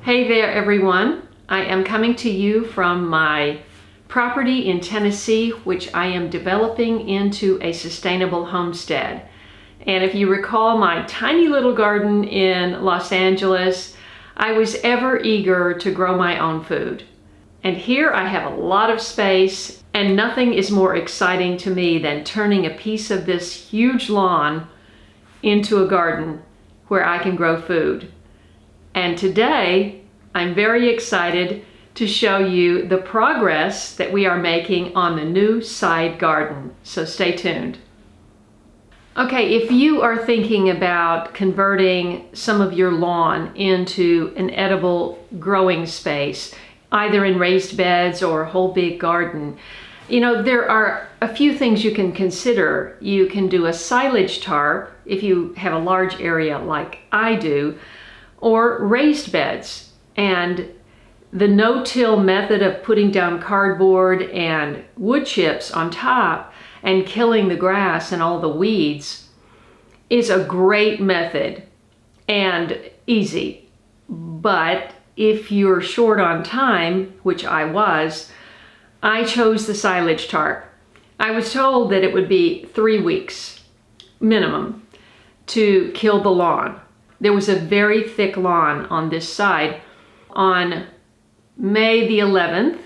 Hey there everyone. I am coming to you from my property in Tennessee, which I am developing into a sustainable homestead. And if you recall my tiny little garden in Los Angeles, I was ever eager to grow my own food. And here I have a lot of space, and nothing is more exciting to me than turning a piece of this huge lawn into a garden where I can grow food. And today, I'm very excited to show you the progress that we are making on the new side garden. So stay tuned. Okay, if you are thinking about converting some of your lawn into an edible growing space, either in raised beds or a whole big garden, you know, there are a few things you can consider. You can do a silage tarp if you have a large area like I do, or raised beds. And the no-till method of putting down cardboard and wood chips on top and killing the grass and all the weeds is a great method and easy. But if you're short on time, which I was, I chose the silage tarp. I was told that it would be 3 weeks minimum to kill the lawn. There was a very thick lawn on this side. On May the 11th,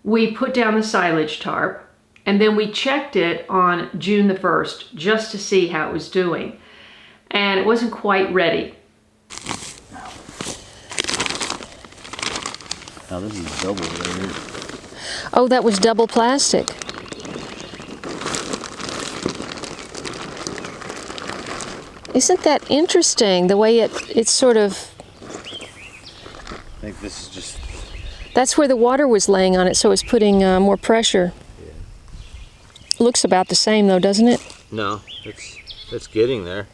we put down the silage tarp, and then we checked it on June the 1st just to see how it was doing. And it wasn't quite ready. Now this is double layered. Oh, that was double plastic. Isn't that interesting, the way it's sort of... I think this is just... That's where the water was laying on it, so it's putting more pressure. Yeah. Looks about the same though, doesn't it? No, it's getting there.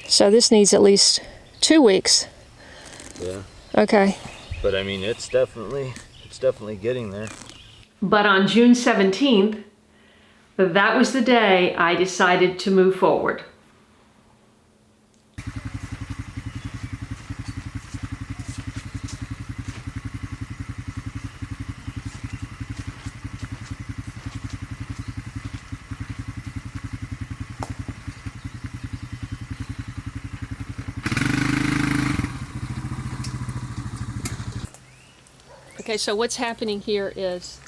So this needs at least 2 weeks. Yeah. Okay. But I mean, it's definitely getting there. But on June 17th, that was the day I decided to move forward. Okay, so what's happening here is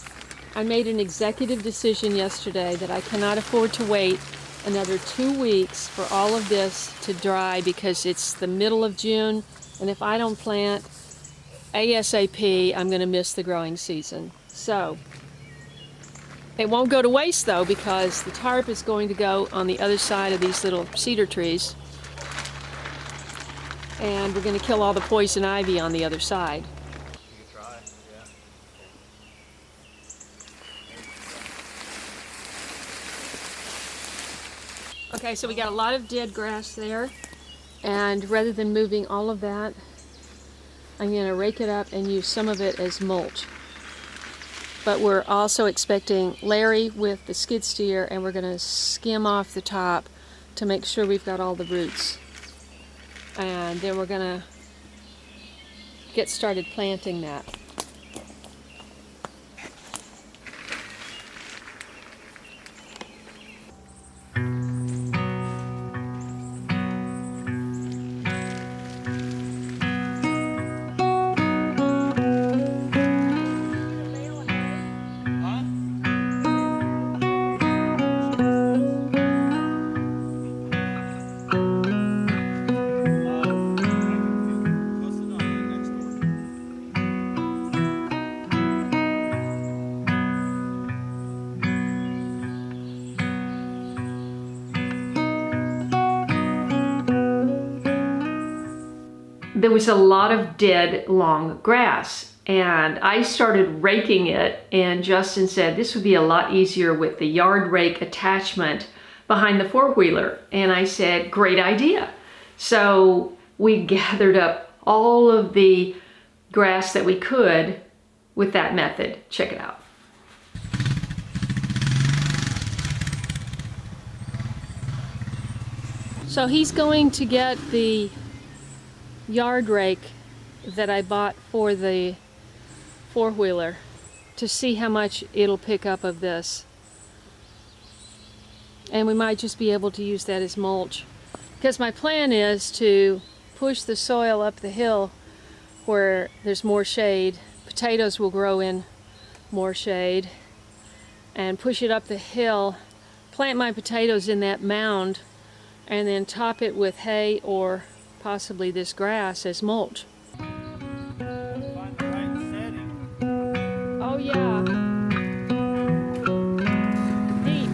I made an executive decision yesterday that I cannot afford to wait another 2 weeks for all of this to dry because it's the middle of June, and if I don't plant ASAP, I'm going to miss the growing season. So it won't go to waste though, because the tarp is going to go on the other side of these little cedar trees, and we're going to kill all the poison ivy on the other side. Okay, so we got a lot of dead grass there, and rather than moving all of that, I'm going to rake it up and use some of it as mulch. But we're also expecting Larry with the skid steer, and we're going to skim off the top to make sure we've got all the roots. And then we're going to get started planting that. There was a lot of dead long grass, and I started raking it, and Justin said this would be a lot easier with the yard rake attachment behind the four-wheeler, and I said great idea. So we gathered up all of the grass that we could with that method. Check it out. So he's going to get the yard rake that I bought for the four-wheeler to see how much it'll pick up of this. And we might just be able to use that as mulch. Because my plan is to push the soil up the hill where there's more shade. Potatoes will grow in more shade. And push it up the hill, plant my potatoes in that mound, and then top it with hay or possibly this grass as mulch. Find the right setting. Oh yeah. Deep.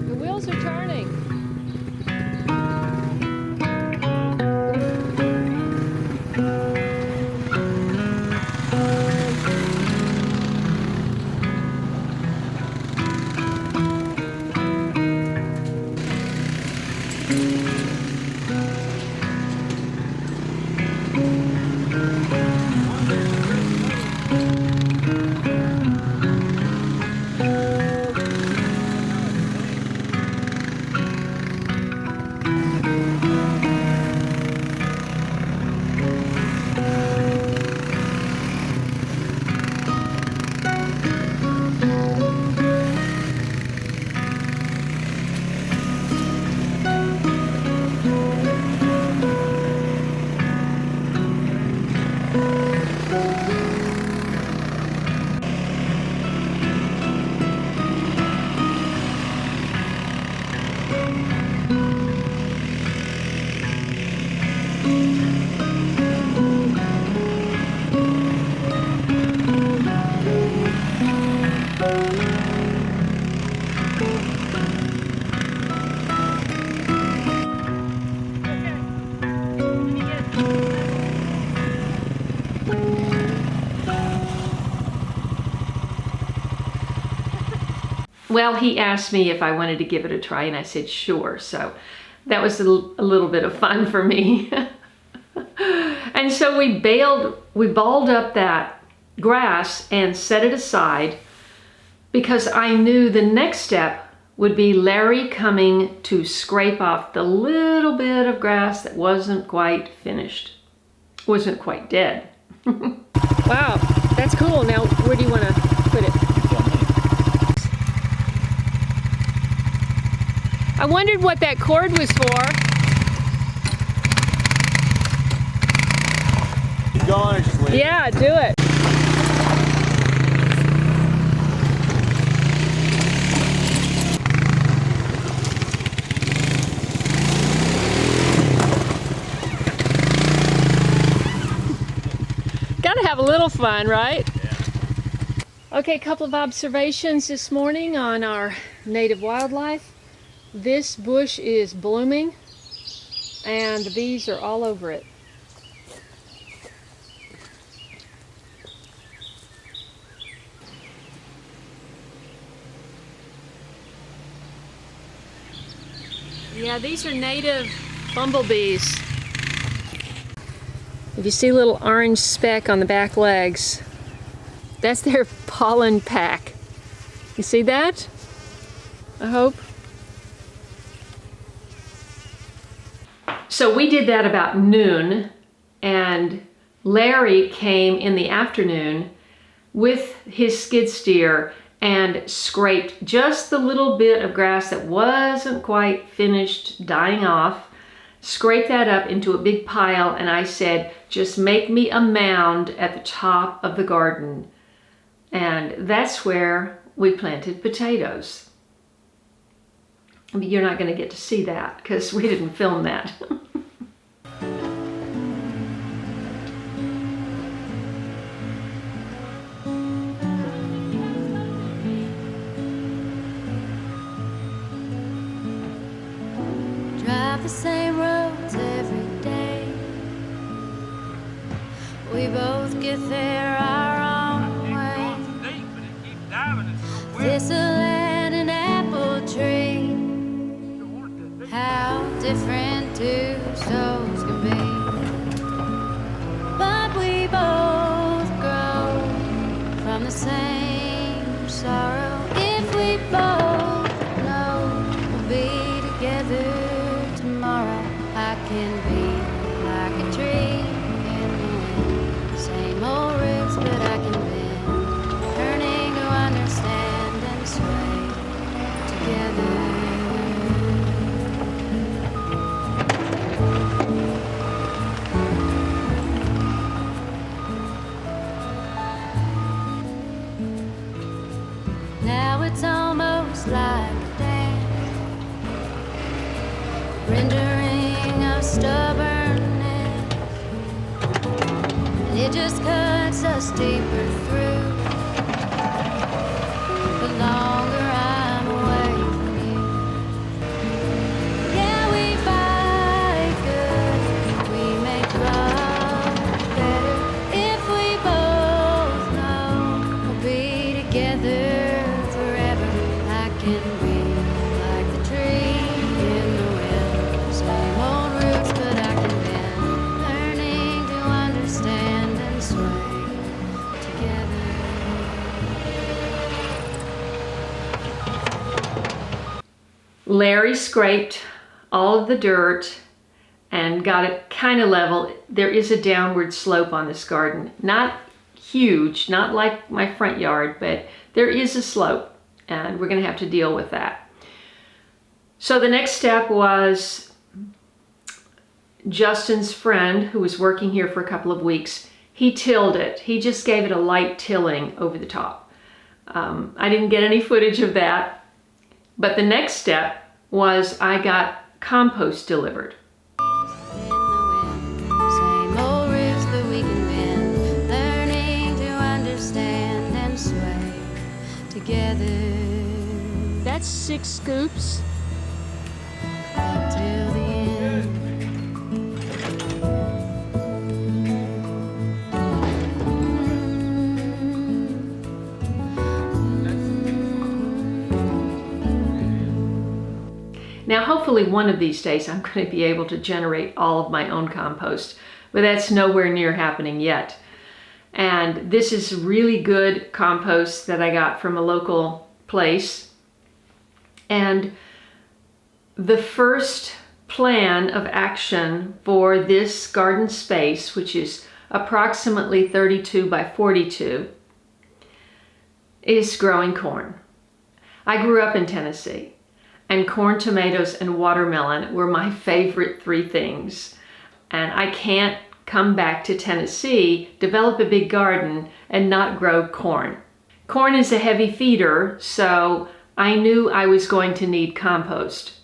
The wheels are turning. Well, he asked me if I wanted to give it a try, and I said sure. So that was a little bit of fun for me. And so we balled up that grass and set it aside because I knew the next step would be Larry coming to scrape off the little bit of grass that wasn't quite finished, wasn't quite dead. Wow, that's cool. Now, where do you want to put it? I wondered what that cord was for. Keep going or just leave? Yeah, do it. Gotta have a little fun, right? Yeah. Okay, a couple of observations this morning on our native wildlife. This bush is blooming and the bees are all over it. Yeah, these are native bumblebees. If you see a little orange speck on the back legs, that's their pollen pack. You see that? I hope. So we did that about noon, and Larry came in the afternoon with his skid steer and scraped just the little bit of grass that wasn't quite finished dying off, scraped that up into a big pile, and I said, just make me a mound at the top of the garden. And that's where we planted potatoes. I mean, you're not going to get to see that because we didn't film that. Drive the same road it's every day. We both get there our own way. Thistle and an apple tree, how different two souls can be. But we both grow from the same sorrow. If we both know we'll be together tomorrow, I can be like a tree in the wind. Same old roots, but I can bend, learning to understand and sway together. Now it's almost like a dance, rendering of stubbornness, and it just cuts us deeper through. The longer I'm away from you, yeah, we fight good, we make love better. If we both know we'll be together forever, I can be like the tree in the wind. Same old roots, but I can bend, learning to understand and sway together. Larry scraped all of the dirt and got it kind of level. There is a downward slope on this garden. Not huge, not like my front yard, but there is a slope, and we're going to have to deal with that. So the next step was Justin's friend, who was working here for a couple of weeks. He tilled it. He just gave it a light tilling over the top. I didn't get any footage of that, but the next step was I got compost delivered. In the wind, same old roots, but we can bend, learning to understand and sway together That's 6 scoops. till the end. Now, hopefully one of these days I'm going to be able to generate all of my own compost, but that's nowhere near happening yet. And this is really good compost that I got from a local place. And the first plan of action for this garden space, which is approximately 32 by 42, is growing corn. I grew up in Tennessee, and corn, tomatoes, and watermelon were my favorite 3 things. And I can't come back to Tennessee, develop a big garden, and not grow corn. Corn is a heavy feeder, so I knew I was going to need compost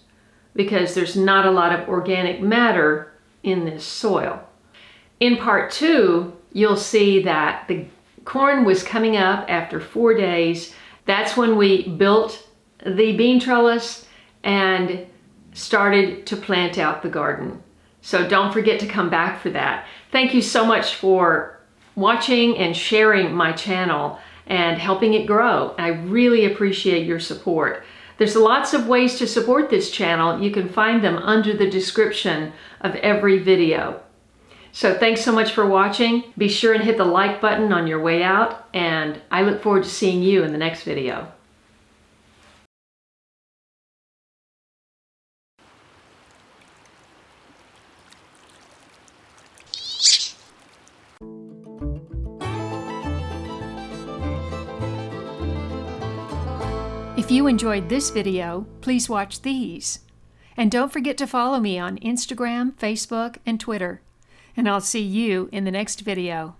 because there's not a lot of organic matter in this soil. In part 2, you'll see that the corn was coming up after 4 days. That's when we built the bean trellis and started to plant out the garden. So don't forget to come back for that. Thank you so much for watching and sharing my channel and helping it grow. I really appreciate your support. There's lots of ways to support this channel. You can find them under the description of every video. So thanks so much for watching. Be sure and hit the like button on your way out, and I look forward to seeing you in the next video. If you enjoyed this video, please watch these. And don't forget to follow me on Instagram, Facebook, and Twitter. And I'll see you in the next video.